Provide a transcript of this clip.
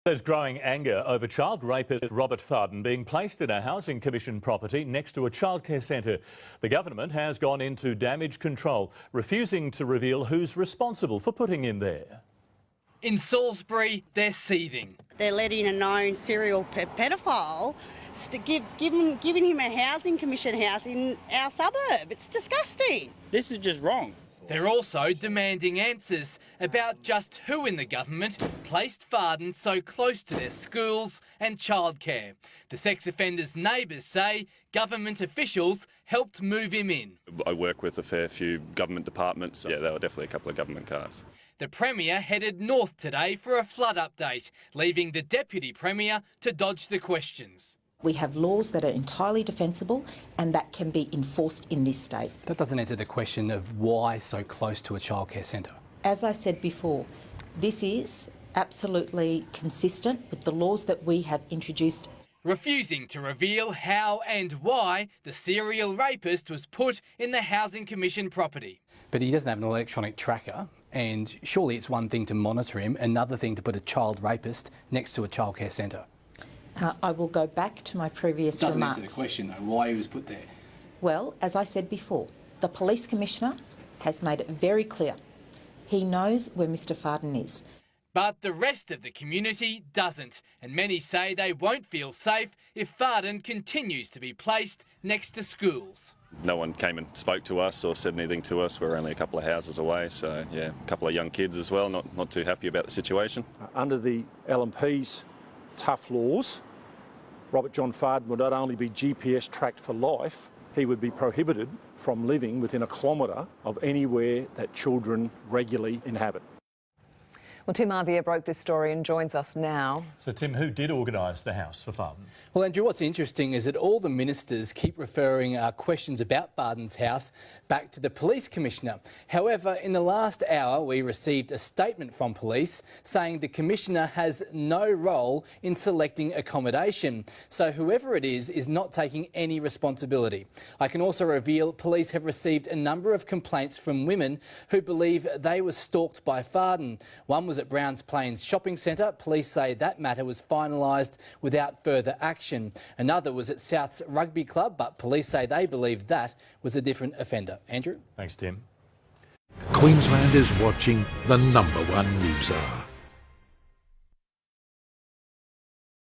There's growing anger over child rapist Robert Fardon being placed in a housing commission property next to a childcare centre. The government has gone into damage control, refusing to reveal who's responsible for putting him there. In Salisbury, they're seething. They're letting a known serial paedophile giving him a housing commission house in our suburb. It's disgusting. This is just wrong. They're also demanding answers about just who in the government placed Fardon so close to their schools and childcare. The sex offender's neighbours say government officials helped move him in. I work with a fair few government departments. Yeah, there were definitely a couple of government cars. The Premier headed north today for a flood update, leaving the Deputy Premier to dodge the questions. We have laws that are entirely defensible and that can be enforced in this state. That doesn't answer the question of why so close to a childcare centre. As I said before, this is absolutely consistent with the laws that we have introduced. Refusing to reveal how and why the serial rapist was put in the Housing Commission property. But he doesn't have an electronic tracker, and surely it's one thing to monitor him, another thing to put a child rapist next to a childcare centre. I will go back to my previous remarks. Doesn't answer the question though, why he was put there. Well, as I said before, the Police Commissioner has made it very clear. He knows where Mr Fardon is. But the rest of the community doesn't, and many say they won't feel safe if Fardon continues to be placed next to schools. No one came and spoke to us or said anything to us. We're only a couple of houses away, so yeah, a couple of young kids as well, not too happy about the situation. Under the LNP's tough laws, Robert John Fardon would not only be GPS tracked for life, he would be prohibited from living within a kilometre of anywhere that children regularly inhabit. Well, Tim Arvier broke this story and joins us now. So, Tim, who did organise the house for Fardon? Well, Andrew, what's interesting is that all the ministers keep referring questions about Fardon's house back to the Police Commissioner. However, in the last hour, we received a statement from police saying the Commissioner has no role in selecting accommodation. So whoever it is not taking any responsibility. I can also reveal police have received a number of complaints from women who believe they were stalked by Fardon. One was at Browns Plains Shopping Centre. Police say that matter was finalised without further action. Another was at South's Rugby Club, but police say they believe that was a different offender. Andrew? Thanks, Tim. Queensland is watching the #1 news hour.